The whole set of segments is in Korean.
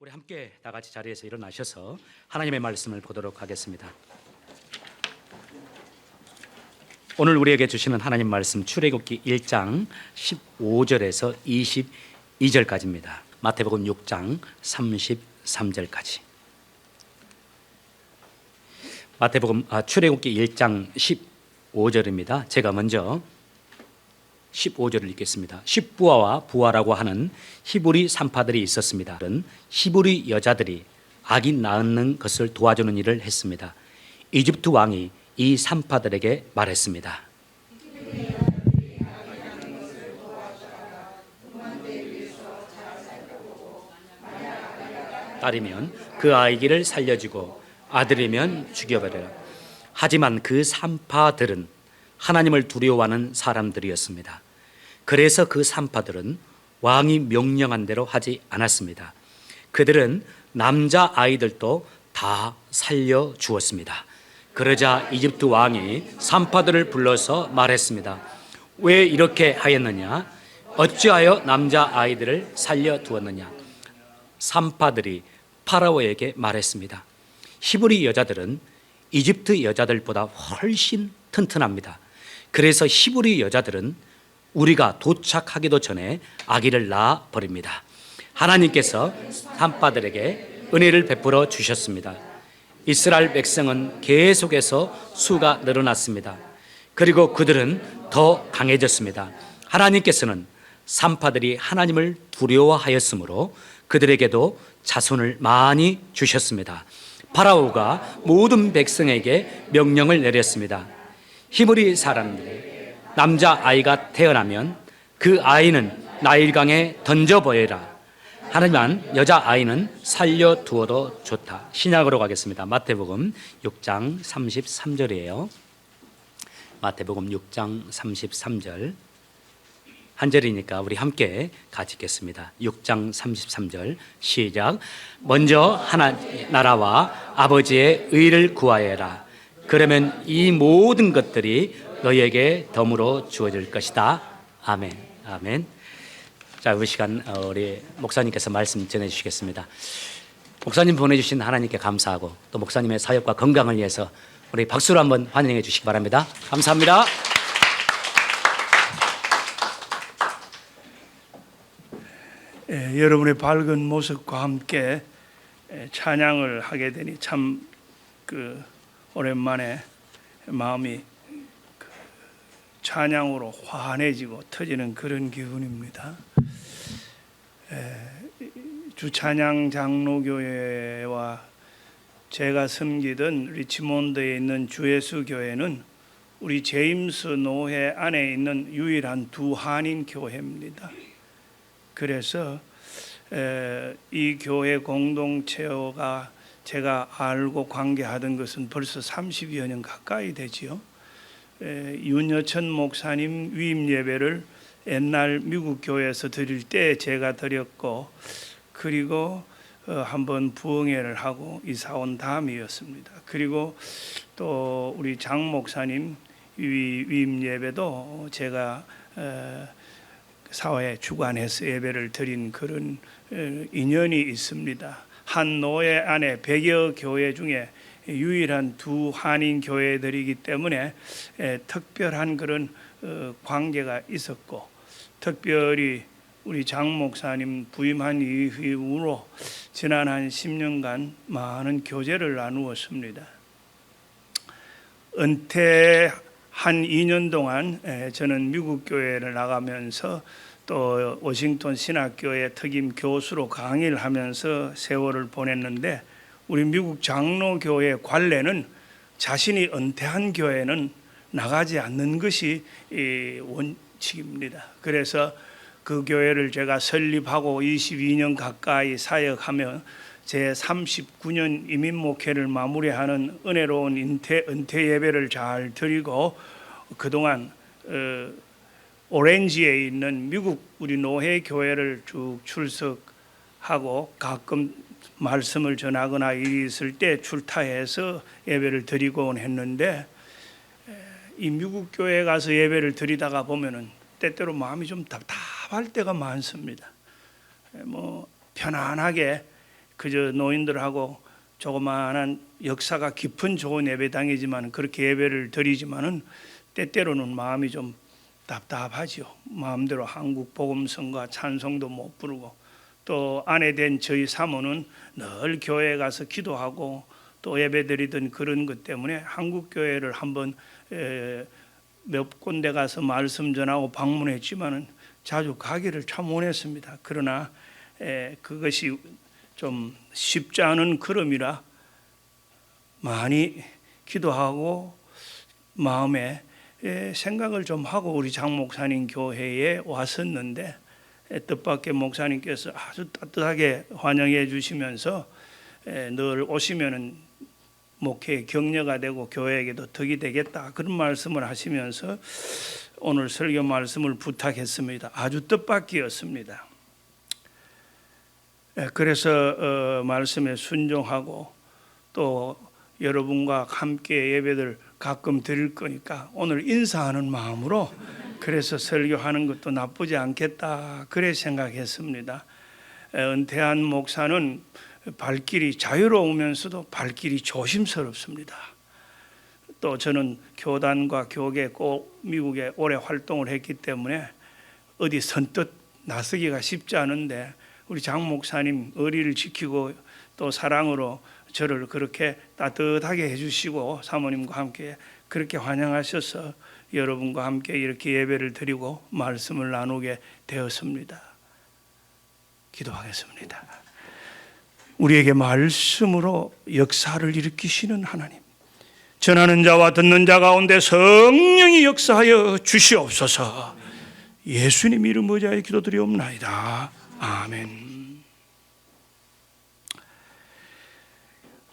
우리 함께 다 같이 자리에서 일어나셔서 하나님의 말씀을 보도록 하겠습니다. 오늘 우리에게 주시는 하나님 말씀 출애굽기 1장 15절에서 22절까지입니다. 마태복음 6장 33절까지. 출애굽기 1장 15절입니다. 제가 먼저 15절을 읽겠습니다. 십부아와 부아라고 하는 히브리 산파들이 있었습니다. 히브리 여자들이 아기 낳는 것을 도와주는 일을 했습니다. 이집트 왕이 이 산파들에게 말했습니다. 딸이면 그 아기를 살려주고 아들이면 죽여버려라. 하지만 그 산파들은 하나님을 두려워하는 사람들이었습니다. 그래서 그 산파들은 왕이 명령한 대로 하지 않았습니다. 그들은 남자 아이들도 다 살려주었습니다. 그러자 이집트 왕이 산파들을 불러서 말했습니다. 왜 이렇게 하였느냐? 어찌하여 남자 아이들을 살려두었느냐? 산파들이 파라오에게 말했습니다. 히브리 여자들은 이집트 여자들보다 훨씬 튼튼합니다. 그래서 히브리 여자들은 우리가 도착하기도 전에 아기를 낳아 버립니다. 하나님께서 산파들에게 은혜를 베풀어 주셨습니다. 이스라엘 백성은 계속해서 수가 늘어났습니다. 그리고 그들은 더 강해졌습니다. 하나님께서는 산파들이 하나님을 두려워하였으므로 그들에게도 자손을 많이 주셨습니다. 파라오가 모든 백성에게 명령을 내렸습니다. 히브리 사람들이 남자 아이가 태어나면 그 아이는 나일강에 던져버려라. 하지만 여자 아이는 살려두어도 좋다. 신약으로 가겠습니다. 마태복음 6장 33절이에요. 마태복음 6장 33절 한 절이니까 우리 함께 같이 읽겠습니다. 6장 33절 시작. 먼저 하나님 나라와 아버지의 의를 구하여라. 그러면 이 모든 것들이 너희에게 덤으로 주어질 것이다. 아멘. 아멘. 자, 이 시간 우리 목사님께서 말씀 전해주시겠습니다. 목사님 보내주신 하나님께 감사하고 또 목사님의 사역과 건강을 위해서 우리 박수로 한번 환영해 주시기 바랍니다. 감사합니다. 여러분의 밝은 모습과 함께 찬양을 하게 되니 참 오랜만에 마음이 찬양으로 환해지고 터지는 그런 기분입니다. 주찬양 장로교회와 제가 섬기던 리치몬드에 있는 주예수 교회는 우리 제임스 노회 안에 있는 유일한 두 한인 교회입니다. 그래서 이 교회 공동체가 제가 알고 관계하던 것은 벌써 30여 년 가까이 되지요. 윤여천 목사님 위임 예배를 옛날 미국 교회에서 드릴 때 제가 드렸고, 그리고 한번 부흥회를 하고 이사 온 다음이었습니다. 그리고 또 우리 장 목사님 위임 예배도 제가 사회에 주관해서 예배를 드린 그런 인연이 있습니다. 한 노회 안에 100여 교회 중에 유일한 두 한인 교회들이기 때문에 특별한 그런 관계가 있었고, 특별히 우리 장 목사님 부임한 이후로 지난 한 10년간 많은 교제를 나누었습니다. 은퇴 한 2년 동안 저는 미국 교회를 나가면서 또 워싱턴 신학교의 특임 교수로 강의를 하면서 세월을 보냈는데, 우리 미국 장로교회 관례는 자신이 은퇴한 교회는 나가지 않는 것이 원칙입니다. 그래서 그 교회를 제가 설립하고 22년 가까이 사역하며 제 39년 이민 목회를 마무리하는 은혜로운 은퇴 예배를 잘 드리고, 그동안 오렌지에 있는 미국 우리 노회 교회를 쭉 출석하고 가끔 말씀을 전하거나 일이 있을 때 출타해서 예배를 드리곤 했는데, 이 미국 교회에 가서 예배를 드리다가 보면은 때때로 마음이 좀 답답할 때가 많습니다. 편안하게 그저 노인들하고 조그마한 역사가 깊은 좋은 예배당이지만 그렇게 예배를 드리지만은 때때로는 마음이 좀 답답하지요. 마음대로 한국 복음성과 찬송도 못 부르고, 또 아내 된 저희 사모는 늘 교회에 가서 기도하고 또 예배드리던 그런 것 때문에 한국 교회를 한번 몇 군데 가서 말씀 전하고 방문했지만은 자주 가기를 참 원했습니다. 그러나 그것이 좀 쉽지 않은 걸음이라 많이 기도하고 마음에 생각을 좀 하고 우리 장 목사님 교회에 왔었는데, 뜻밖의 목사님께서 아주 따뜻하게 환영해 주시면서 늘 오시면은 목회에 격려가 되고 교회에게도 덕이 되겠다, 그런 말씀을 하시면서 오늘 설교 말씀을 부탁했습니다. 아주 뜻밖이었습니다. 그래서 말씀에 순종하고 또 여러분과 함께 예배를 가끔 드릴 거니까 오늘 인사하는 마음으로 그래서 설교하는 것도 나쁘지 않겠다, 그래 생각했습니다. 은퇴한 목사는 발길이 자유로우면서도 발길이 조심스럽습니다. 또 저는 교단과 교계 꼭 미국에 오래 활동을 했기 때문에 어디 선뜻 나서기가 쉽지 않은데, 우리 장 목사님 의리를 지키고 또 사랑으로 저를 그렇게 따뜻하게 해주시고 사모님과 함께 그렇게 환영하셔서 여러분과 함께 이렇게 예배를 드리고 말씀을 나누게 되었습니다. 기도하겠습니다. 우리에게 말씀으로 역사를 일으키시는 하나님, 전하는 자와 듣는 자 가운데 성령이 역사하여 주시옵소서. 예수님 이름 의지하여 기도드리옵나이다. 아멘.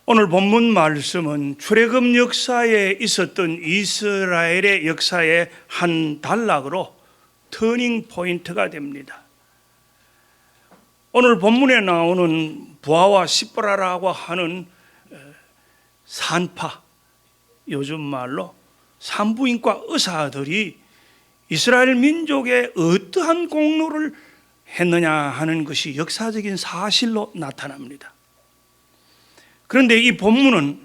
오늘 본문 말씀은 출애굽 역사에 있었던 이스라엘의 역사의 한 단락으로 터닝 포인트가 됩니다. 오늘 본문에 나오는 부하와 시보라라고 하는 산파, 요즘 말로 산부인과 의사들이 이스라엘 민족에 어떠한 공로를 했느냐 하는 것이 역사적인 사실로 나타납니다. 그런데 이 본문은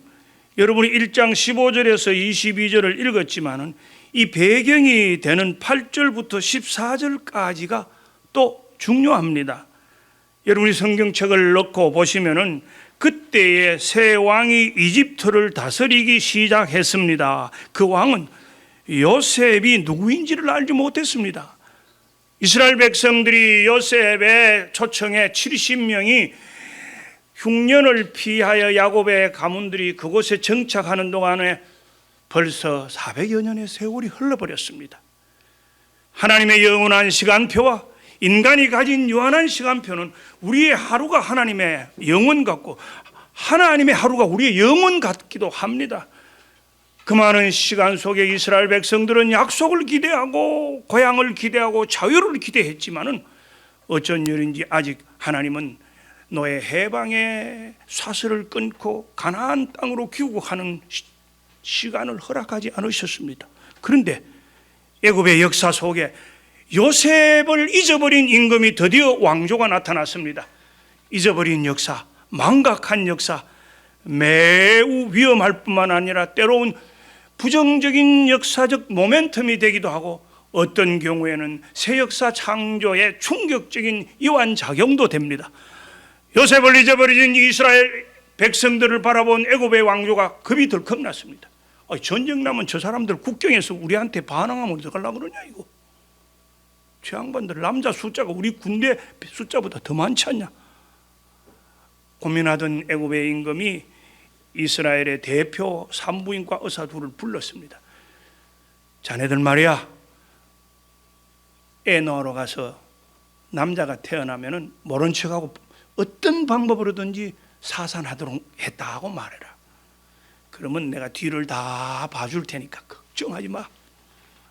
여러분이 1장 15절에서 22절을 읽었지만은 이 배경이 되는 8절부터 14절까지가 또 중요합니다. 여러분이 성경책을 넣고 보시면은 그때의 새 왕이 이집트를 다스리기 시작했습니다. 그 왕은 요셉이 누구인지를 알지 못했습니다. 이스라엘 백성들이 요셉의 초청에 70명이 흉년을 피하여 야곱의 가문들이 그곳에 정착하는 동안에 벌써 400여 년의 세월이 흘러버렸습니다. 하나님의 영원한 시간표와 인간이 가진 유한한 시간표는 우리의 하루가 하나님의 영원 같고 하나님의 하루가 우리의 영원 같기도 합니다. 그 많은 시간 속에 이스라엘 백성들은 약속을 기대하고 고향을 기대하고 자유를 기대했지만은 어쩐 일인지 아직 하나님은 노예 해방의 사슬을 끊고 가나안 땅으로 귀국하는 시간을 허락하지 않으셨습니다. 그런데 애굽의 역사 속에 요셉을 잊어버린 임금이 드디어 왕조가 나타났습니다. 잊어버린 역사, 망각한 역사, 매우 위험할 뿐만 아니라 때로는 부정적인 역사적 모멘텀이 되기도 하고 어떤 경우에는 새 역사 창조의 충격적인 이완작용도 됩니다. 요셉을 잊어버린 이스라엘 백성들을 바라본 애굽의 왕조가 겁이 덜컥 났습니다. 전쟁 나면 저 사람들 국경에서 우리한테 반항하면 어떡하려고 그러냐 이거. 저 양반들 남자 숫자가 우리 군대 숫자보다 더 많지 않냐. 고민하던 애굽의 임금이 이스라엘의 대표 산부인과 의사 둘을 불렀습니다. 자네들 말이야, 애 낳으러 가서 남자가 태어나면은 모른 척하고 어떤 방법으로든지 사산하도록 했다고 말해라. 그러면 내가 뒤를 다 봐줄 테니까 걱정하지 마.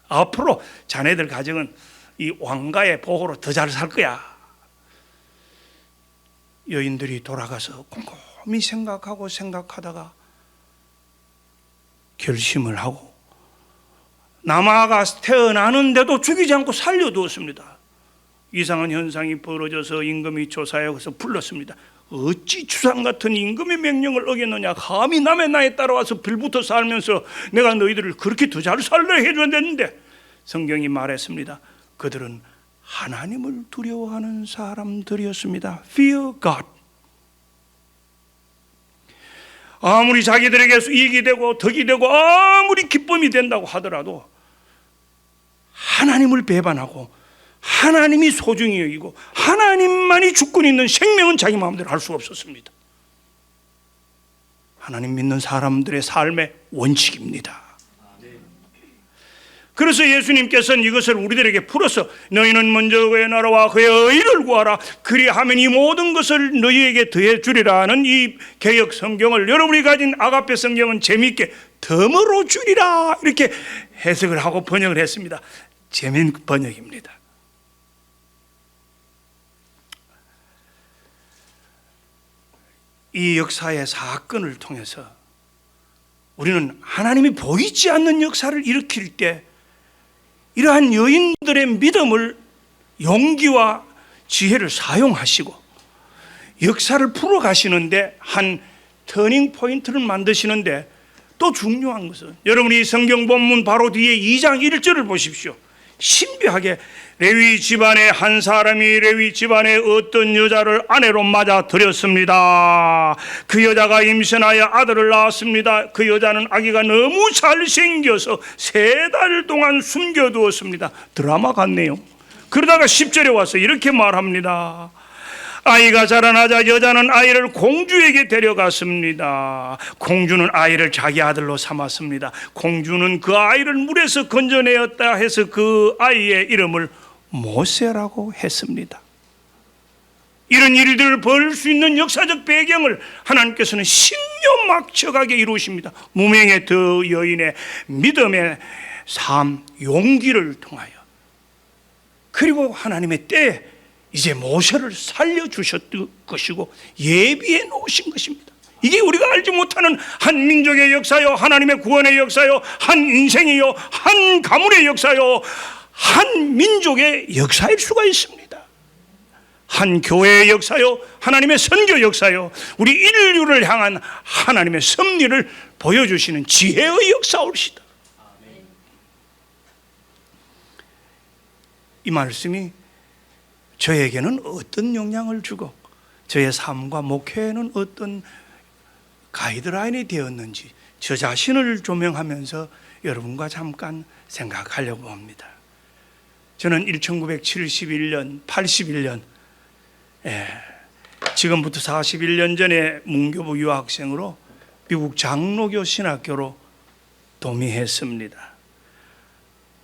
앞으로 자네들 가정은 이 왕가의 보호로 더 잘 살 거야. 여인들이 돌아가서 곰곰이 생각하다가 결심을 하고 남아가 태어나는데도 죽이지 않고 살려두었습니다. 이상한 현상이 벌어져서 임금이 조사해서 불렀습니다. 어찌 주상 같은 임금의 명령을 어겼느냐. 감히 남의 나에 따라와서 빌붙어 살면서 내가 너희들을 그렇게 더 잘 살려 해줘야 되는데. 성경이 말했습니다. 그들은 하나님을 두려워하는 사람들이었습니다. Fear God. 아무리 자기들에게 이익이 되고 덕이 되고 아무리 기쁨이 된다고 하더라도 하나님을 배반하고 하나님이 소중히 여기고 하나님만이 주권 있는 생명은 자기 마음대로 할 수가 없었습니다. 하나님 믿는 사람들의 삶의 원칙입니다. 그래서 예수님께서는 이것을 우리들에게 풀어서 너희는 먼저 그의 나라와 그의 의를 구하라. 그리하면 이 모든 것을 너희에게 더해 주리라는 이 개역 성경을 여러분이 가진 아가페 성경은 재미있게 덤으로 주리라 이렇게 해석을 하고 번역을 했습니다. 재미있는 번역입니다. 이 역사의 사건을 통해서 우리는 하나님이 보이지 않는 역사를 일으킬 때 이러한 여인들의 믿음을 용기와 지혜를 사용하시고 역사를 풀어가시는데 한 터닝 포인트를 만드시는데 또 중요한 것은 여러분이 성경 본문 바로 뒤에 2장 1절을 보십시오. 신비하게 레위 집안의 한 사람이 레위 집안의 어떤 여자를 아내로 맞아 들였습니다. 그 여자가 임신하여 아들을 낳았습니다. 그 여자는 아기가 너무 잘생겨서 3달 동안 숨겨두었습니다. 드라마 같네요. 그러다가 10절에 와서 이렇게 말합니다. 아이가 자라나자 여자는 아이를 공주에게 데려갔습니다. 공주는 아이를 자기 아들로 삼았습니다. 공주는 그 아이를 물에서 건져내었다 해서 그 아이의 이름을 모세라고 했습니다. 이런 일들을 벌일 수 있는 역사적 배경을 하나님께서는 신묘막측하게 이루십니다. 무명의 두 여인의 믿음의 삶, 용기를 통하여. 그리고 하나님의 때에 이제 모세를 살려주셨던 것이고 예비해 놓으신 것입니다. 이게 우리가 알지 못하는 한 민족의 역사요, 하나님의 구원의 역사요, 한 인생이요, 한 가문의 역사요, 한 민족의 역사일 수가 있습니다. 한 교회의 역사요, 하나님의 선교 역사요, 우리 인류를 향한 하나님의 섭리를 보여주시는 지혜의 역사올시다. 이 말씀이 저에게는 어떤 영향을 주고 저의 삶과 목회에는 어떤 가이드라인이 되었는지 저 자신을 조명하면서 여러분과 잠깐 생각하려고 합니다. 저는 1971년, 81년 지금부터 41년 전에 문교부 유학생으로 미국 장로교 신학교로 도미했습니다.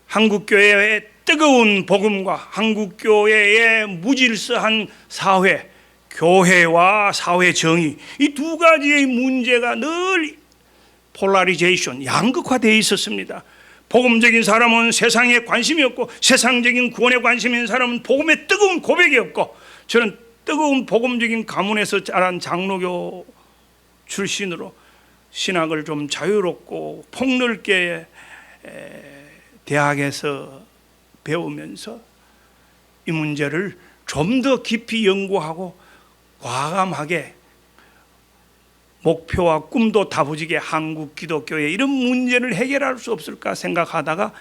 한국교회의 뜨거운 복음과 한국교회의 무질서한 사회, 교회와 사회 정의, 이 두 가지의 문제가 늘 폴라리제이션, 양극화되어 있었습니다. 복음적인 사람은 세상에 관심이 없고 세상적인 구원에 관심이 있는 사람은 복음의 뜨거운 고백이 없고, 저는 뜨거운 복음적인 가문에서 자란 장로교 출신으로 신학을 좀 자유롭고 폭넓게 대학에서 배우면서 이 문제를 좀 더 깊이 연구하고 과감하게 목표와 꿈도 다부지게 한국 기독교의 이런 문제를 해결할 수 없을까 생각하다가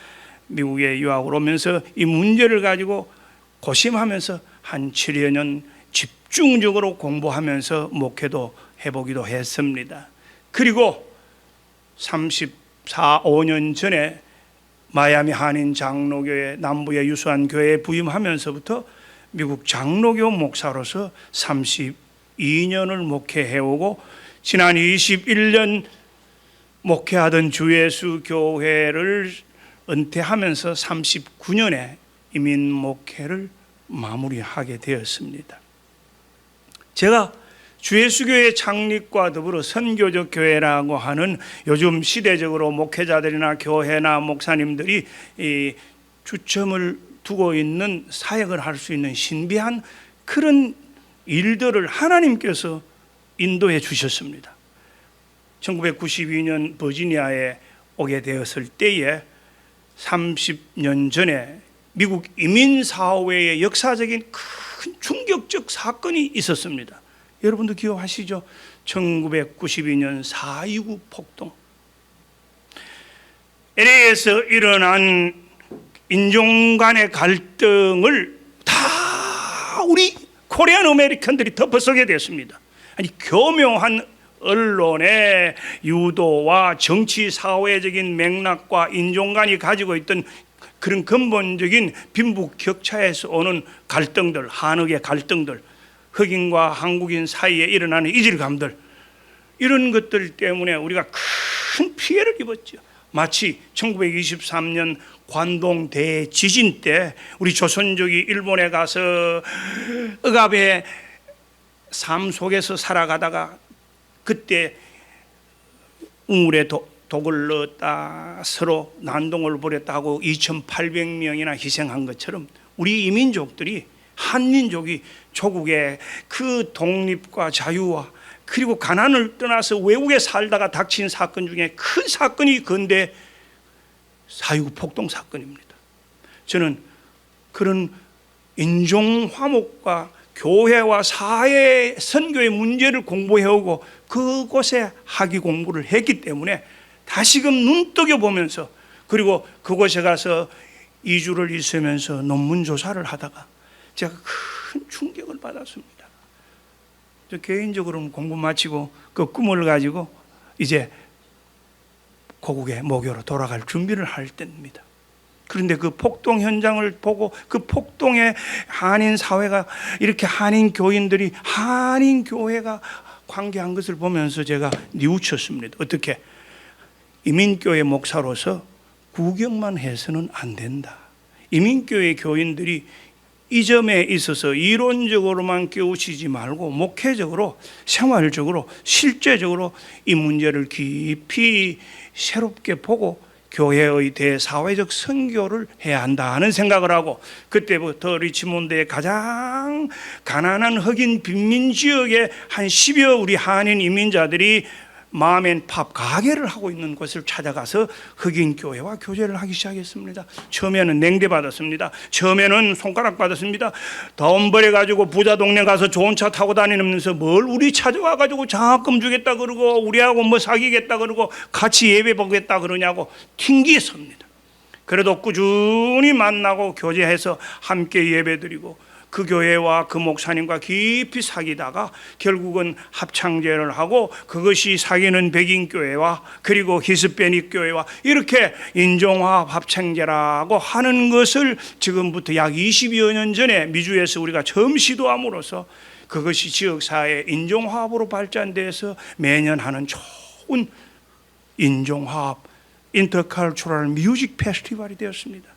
미국에 유학을 오면서 이 문제를 가지고 고심하면서 한 7여 년 집중적으로 공부하면서 목회도 해보기도 했습니다. 그리고 5년 전에 마이애미 한인 장로교회 남부의 유수한 교회에 부임하면서부터 미국 장로교 목사로서 32년을 목회해오고 지난 21년 목회하던 주예수 교회를 은퇴하면서 39년에 이민 목회를 마무리하게 되었습니다. 제가 주예수교회 창립과 더불어 선교적 교회라고 하는 요즘 시대적으로 목회자들이나 교회나 목사님들이 이 주점을 두고 있는 사역을 할 수 있는 신비한 그런 일들을 하나님께서 인도해 주셨습니다. 1992년 버지니아에 오게 되었을 때에 30년 전에 미국 이민 사회의 역사적인 큰 충격적 사건이 있었습니다. 여러분도 기억하시죠? 1992년 4.29 폭동. LA에서 일어난 인종 간의 갈등을 다 우리 코리안 아메리칸들이 덮어서게 됐습니다. 아니, 교묘한 언론의 유도와 정치 사회적인 맥락과 인종 간이 가지고 있던 그런 근본적인 빈부격차에서 오는 갈등들, 한흑의 갈등들, 흑인과 한국인 사이에 일어나는 이질감들, 이런 것들 때문에 우리가 큰 피해를 입었죠. 마치 1923년 관동 대지진 때 우리 조선족이 일본에 가서 억압의 삶 속에서 살아가다가 그때 우물에 독을 넣었다, 서로 난동을 벌였다 하고 2,800명이나 희생한 것처럼 우리 이민족들이, 한민족이 조국의 그 독립과 자유와 그리고 가난을 떠나서 외국에 살다가 닥친 사건 중에 큰 사건이 근대 4.29 폭동 사건입니다. 저는 그런 인종 화목과 교회와 사회 선교의 문제를 공부해오고 그곳에 학위 공부를 했기 때문에 다시금 눈뜨겨 보면서, 그리고 그곳에 가서 2주를 있으면서 논문 조사를 하다가 제가 큰 충격을 받았습니다. 저 개인적으로는 공부 마치고 그 꿈을 가지고 이제 고국의 모교로 돌아갈 준비를 할 때입니다. 그런데 그 폭동 현장을 보고 그 폭동에 한인 사회가 이렇게 한인 교인들이 한인 교회가 관계한 것을 보면서 제가 뉘우쳤습니다. 어떻게? 이민교회 목사로서 구경만 해서는 안 된다. 이민교회 교인들이 이 점에 있어서 이론적으로만 깨우치지 말고 목회적으로, 생활적으로, 실제적으로 이 문제를 깊이 새롭게 보고 교회의 대사회적 선교를 해야 한다 하는 생각을 하고, 그때부터 리치몬드의 가장 가난한 흑인 빈민 지역에 한 10여 우리 한인 이민자들이 맘앤팝 가게를 하고 있는 곳을 찾아가서 흑인 교회와 교제를 하기 시작했습니다. 처음에는 냉대 받았습니다. 처음에는 손가락 받았습니다. 돈 벌여가지고 부자 동네 가서 좋은 차 타고 다니면서 뭘 우리 찾아와가지고 장학금 주겠다 그러고 우리하고 뭐 사귀겠다 그러고 같이 예배 보겠다 그러냐고 튕기했습니다. 그래도 꾸준히 만나고 교제해서 함께 예배드리고 그 교회와 그 목사님과 깊이 사귀다가 결국은 합창제를 하고, 그것이 사귀는 백인교회와 그리고 히스패닉 교회와 이렇게 인종화합 합창제라고 하는 것을 지금부터 약 20여 년 전에 미주에서 우리가 처음 시도함으로써 그것이 지역사회 인종화합으로 발전돼서 매년 하는 좋은 인종화합 인터컬처럴 뮤직 페스티벌이 되었습니다.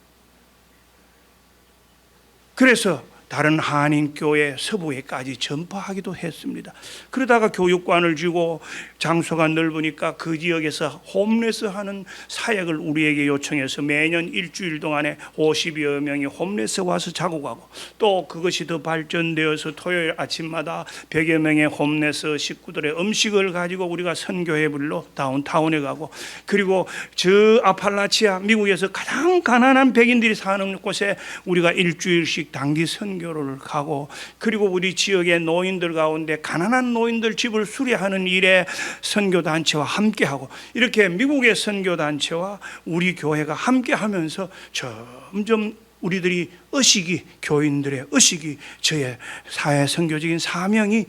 그래서 다른 한인교회 서부에까지 전파하기도 했습니다. 그러다가 교육관을 주고 장소가 넓으니까 그 지역에서 홈레스 하는 사역을 우리에게 요청해서 매년 일주일 동안에 50여 명이 홈레스 와서 자고 가고, 또 그것이 더 발전되어서 토요일 아침마다 100여 명의 홈레스 식구들의 음식을 가지고 우리가 선교회불로 다운타운에 가고, 그리고 저 아팔라치아 미국에서 가장 가난한 백인들이 사는 곳에 우리가 일주일씩 단기 선교를 가고, 그리고 우리 지역의 노인들 가운데 가난한 노인들 집을 수리하는 일에 선교단체와 함께하고, 이렇게 미국의 선교단체와 우리 교회가 함께하면서 점점 우리들이 의식이, 교인들의 의식이, 저의 사회 선교적인 사명이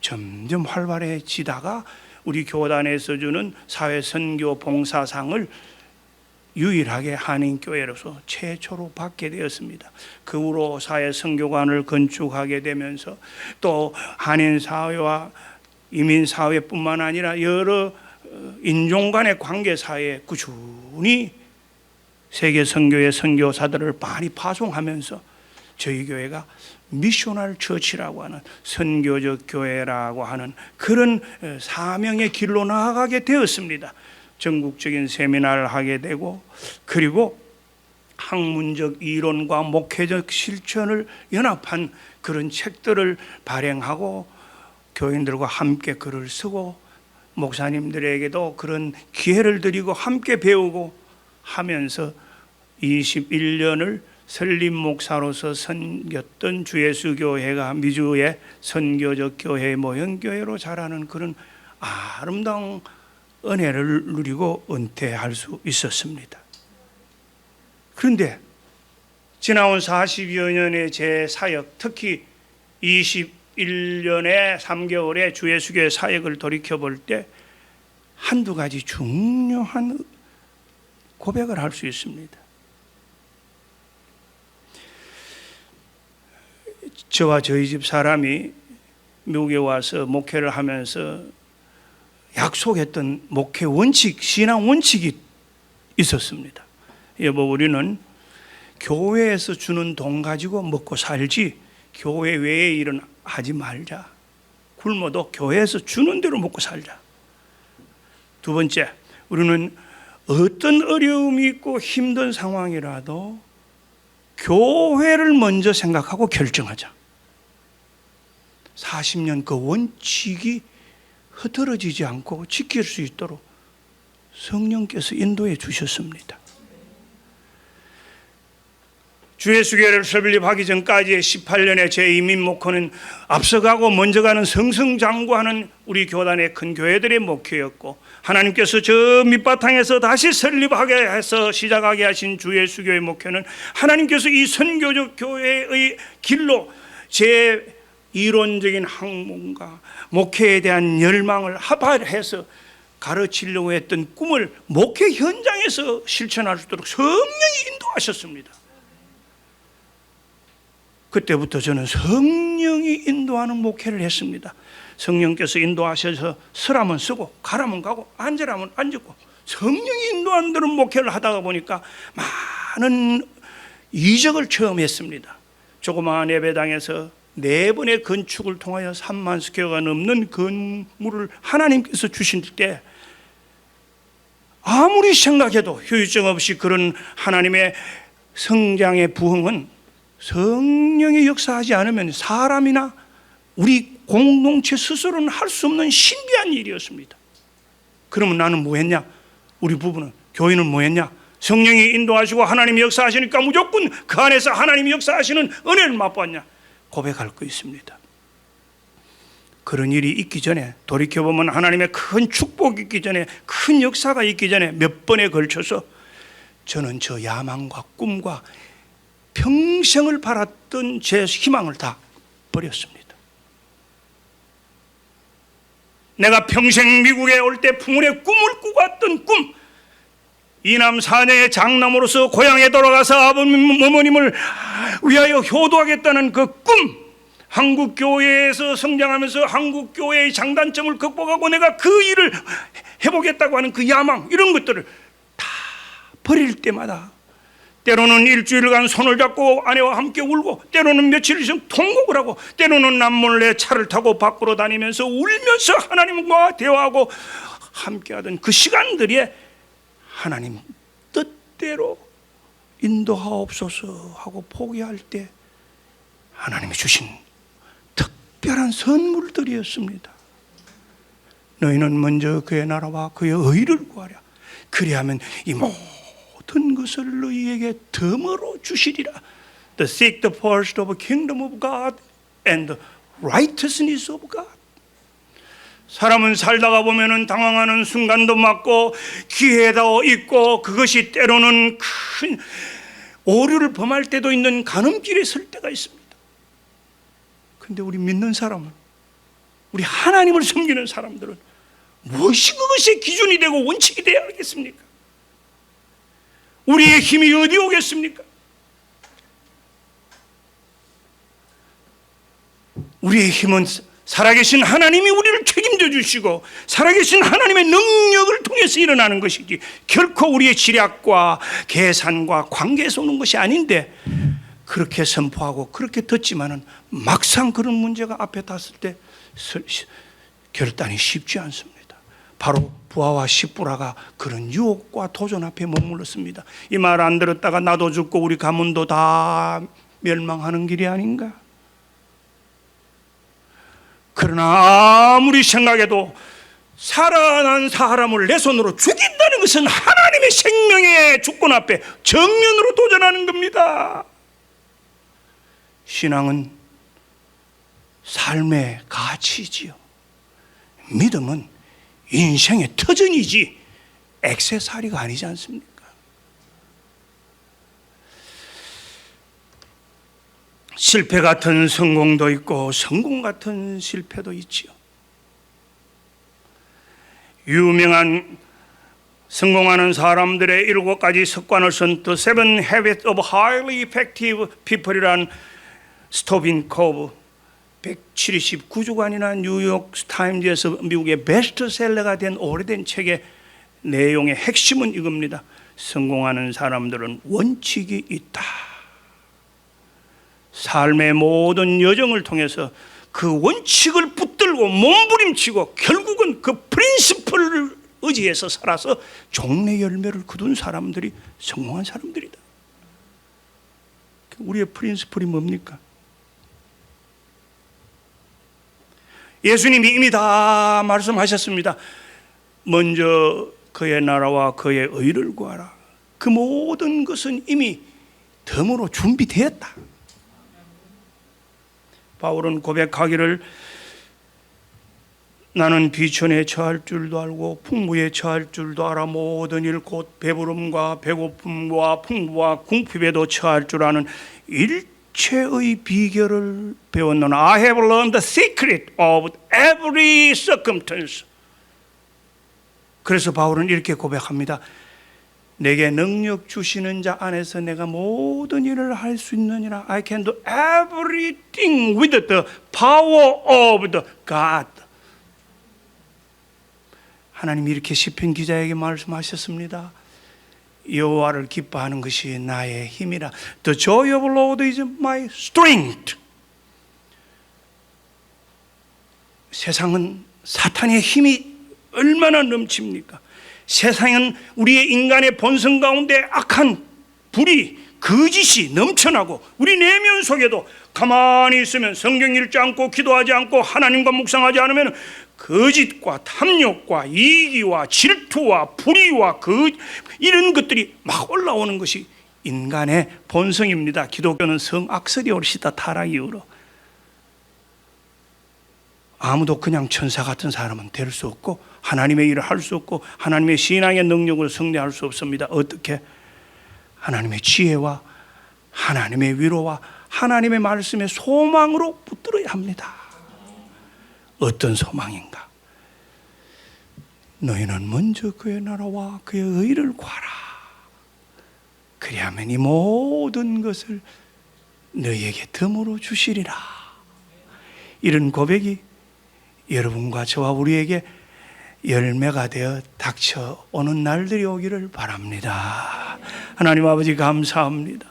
점점 활발해지다가 우리 교단에서 주는 사회 선교 봉사상을 유일하게 한인교회로서 최초로 받게 되었습니다. 그 후로 사회 선교관을 건축하게 되면서 또 한인사회와 이민사회뿐만 아니라 여러 인종 간의 관계사회에 꾸준히 세계 선교의 선교사들을 많이 파송하면서 저희 교회가 미셔널 처치라고 하는 선교적 교회라고 하는 그런 사명의 길로 나아가게 되었습니다. 전국적인 세미나를 하게 되고, 그리고 학문적 이론과 목회적 실천을 연합한 그런 책들을 발행하고 교인들과 함께 글을 쓰고 목사님들에게도 그런 기회를 드리고 함께 배우고 하면서 21년을 설립 목사로서 섬겼던 주예수 교회가 미주의 선교적 교회 모형 교회로 자라는 그런 아름다운 은혜를 누리고 은퇴할 수 있었습니다. 그런데 지나온 40여 년의 제 사역, 특히 21년의 3개월의 주예수교회 사역을 돌이켜볼 때 한두 가지 중요한 고백을 할 수 있습니다. 저와 저희 집 사람이 미국에 와서 목회를 하면서 약속했던 목회 원칙, 신앙 원칙이 있었습니다. 여보, 우리는 교회에서 주는 돈 가지고 먹고 살지 교회 외의 일은 하지 말자. 굶어도 교회에서 주는 대로 먹고 살자. 두 번째, 우리는 어떤 어려움이 있고 힘든 상황이라도 교회를 먼저 생각하고 결정하자. 40년 그 원칙이 흐트러지지 않고 지킬 수 있도록 성령께서 인도해 주셨습니다. 주예수교회를 설립하기 전까지의 18년의 제 이민 목회는 앞서가고 먼저 가는 승승장구하는 우리 교단의 큰 교회들의 목회였고, 하나님께서 저 밑바탕에서 다시 설립하게 해서 시작하게 하신 주예수교회 목회는 하나님께서 이 선교적 교회의 길로 제 이론적인 학문과 목회에 대한 열망을 합해서 가르치려고 했던 꿈을 목회 현장에서 실천할 수 있도록 성령이 인도하셨습니다. 그때부터 저는 성령이 인도하는 목회를 했습니다. 성령께서 인도하셔서 서라면 쓰고 가라면 가고 앉으라면 앉고 성령이 인도하는 대로 목회를 하다가 보니까 많은 이적을 처음 했습니다. 조그마한 예배당에서 4번의 건축을 통하여 3만 스퀘어가 넘는 건물을 하나님께서 주실 때 아무리 생각해도 효율성 없이 그런 하나님의 성장의 부흥은 성령이 역사하지 않으면 사람이나 우리 공동체 스스로는 할 수 없는 신비한 일이었습니다. 그러면 나는 뭐 했냐? 우리 부부는, 교회는 뭐 했냐? 성령이 인도하시고 하나님이 역사하시니까 무조건 그 안에서 하나님이 역사하시는 은혜를 맛보았냐? 고백할 거 있습니다. 그런 일이 있기 전에, 돌이켜보면 하나님의 큰 축복이 있기 전에, 큰 역사가 있기 전에 몇 번에 걸쳐서 저는 저 야망과 꿈과 평생을 바랐던 제 희망을 다 버렸습니다. 내가 평생 미국에 올 때 풍운의 꿈을 꾸고 왔던 꿈, 이남 사녀의 장남으로서 고향에 돌아가서 아버님 어머님을 위하여 효도하겠다는 그 꿈, 한국 교회에서 성장하면서 한국 교회의 장단점을 극복하고 내가 그 일을 해보겠다고 하는 그 야망, 이런 것들을 다 버릴 때마다 때로는 일주일간 손을 잡고 아내와 함께 울고, 때로는 며칠 이상 통곡을 하고, 때로는 남몰래 차를 타고 밖으로 다니면서 울면서 하나님과 대화하고 함께하던 그 시간들에 하나님 뜻대로 인도하옵소서 하고 포기할 때 하나님이 주신 특별한 선물들이었습니다. 너희는 먼저 그의 나라와 그의 의를 구하라. 그리하면 이 모든 것을 너희에게 덤으로 주시리라. The seek the first of the kingdom of God and the righteousness of God. 사람은 살다가 보면은 당황하는 순간도 많고 기회도 있고, 그것이 때로는 큰 오류를 범할 때도 있는 가늠길에 설 때가 있습니다. 근데 우리 믿는 사람은, 우리 하나님을 섬기는 사람들은 무엇이 그것이 기준이 되고 원칙이 되어야 하겠습니까? 우리의 힘이 어디 오겠습니까? 우리의 힘은 살아계신 하나님이 우리를 책임져 주시고 살아계신 하나님의 능력을 통해서 일어나는 것이지, 결코 우리의 지략과 계산과 관계에서 오는 것이 아닌데, 그렇게 선포하고 그렇게 듣지만은 막상 그런 문제가 앞에 닿았을 때 결단이 쉽지 않습니다. 바로 부하와 십부라가 그런 유혹과 도전 앞에 머물렀습니다. 이 말 안 들었다가 나도 죽고 우리 가문도 다 멸망하는 길이 아닌가? 그러나 아무리 생각해도 살아난 사람을 내 손으로 죽인다는 것은 하나님의 생명의 주권 앞에 정면으로 도전하는 겁니다. 신앙은 삶의 가치지요. 믿음은 인생의 터전이지 액세서리가 아니지 않습니까? 실패 같은 성공도 있고 성공 같은 실패도 있지요. 유명한 성공하는 사람들의 7가지 습관을 쓴 The Seven Habits of Highly Effective People이란 스토빈 코브 179주간이나 뉴욕 타임즈에서 미국의 베스트셀러가 된 오래된 책의 내용의 핵심은 이겁니다. 성공하는 사람들은 원칙이 있다. 삶의 모든 여정을 통해서 그 원칙을 붙들고 몸부림치고 결국은 그 프린시플을 의지해서 살아서 종래 열매를 거둔 사람들이 성공한 사람들이다. 우리의 프린시플이 뭡니까? 예수님이 이미 다 말씀하셨습니다. 먼저 그의 나라와 그의 의를 구하라. 그 모든 것은 이미 덤으로 준비되었다. 바울은 고백하기를 나는 비천에 처할 줄도 알고 풍부에 처할 줄도 알아 모든 일 곧 배부름과 배고픔과 풍부와 궁핍에도 처할 줄 아는 일체의 비결을 배웠노라. I have learned the secret of every circumstance. 그래서 바울은 이렇게 고백합니다. 내게 능력 주시는 자 안에서 내가 모든 일을 할 수 있느니라. I can do everything with the power of the God. 하나님이 이렇게 시편 기자에게 말씀하셨습니다. 여호와를 기뻐하는 것이 나의 힘이라. The joy of the Lord is my strength. 세상은 사탄의 힘이 얼마나 넘칩니까? 세상은 우리의 인간의 본성 가운데 악한 불이 거짓이 넘쳐나고 우리 내면 속에도 가만히 있으면 성경 읽지 않고 기도하지 않고 하나님과 묵상하지 않으면 거짓과 탐욕과 이기와 질투와 불의와 이런 것들이 막 올라오는 것이 인간의 본성입니다. 기독교는 성악설이 옳시다 타락 이후로. 아무도 그냥 천사 같은 사람은 될 수 없고 하나님의 일을 할 수 없고 하나님의 신앙의 능력을 승리할 수 없습니다. 어떻게? 하나님의 지혜와 하나님의 위로와 하나님의 말씀의 소망으로 붙들어야 합니다. 어떤 소망인가? 너희는 먼저 그의 나라와 그의 의를 구하라. 그리하면 이 모든 것을 너희에게 덤으로 주시리라. 이런 고백이 여러분과 저와 우리에게 열매가 되어 닥쳐오는 날들이 오기를 바랍니다. 하나님 아버지 감사합니다.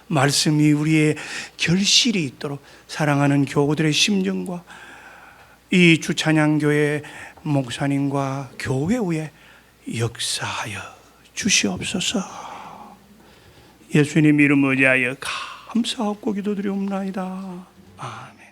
말씀이 우리의 결실이 있도록 사랑하는 교우들의 심정과 이 주찬양교회 목사님과 교회 위에 역사하여 주시옵소서. 예수님 이름 의지하여 감사하고 기도드리옵나이다. 아멘.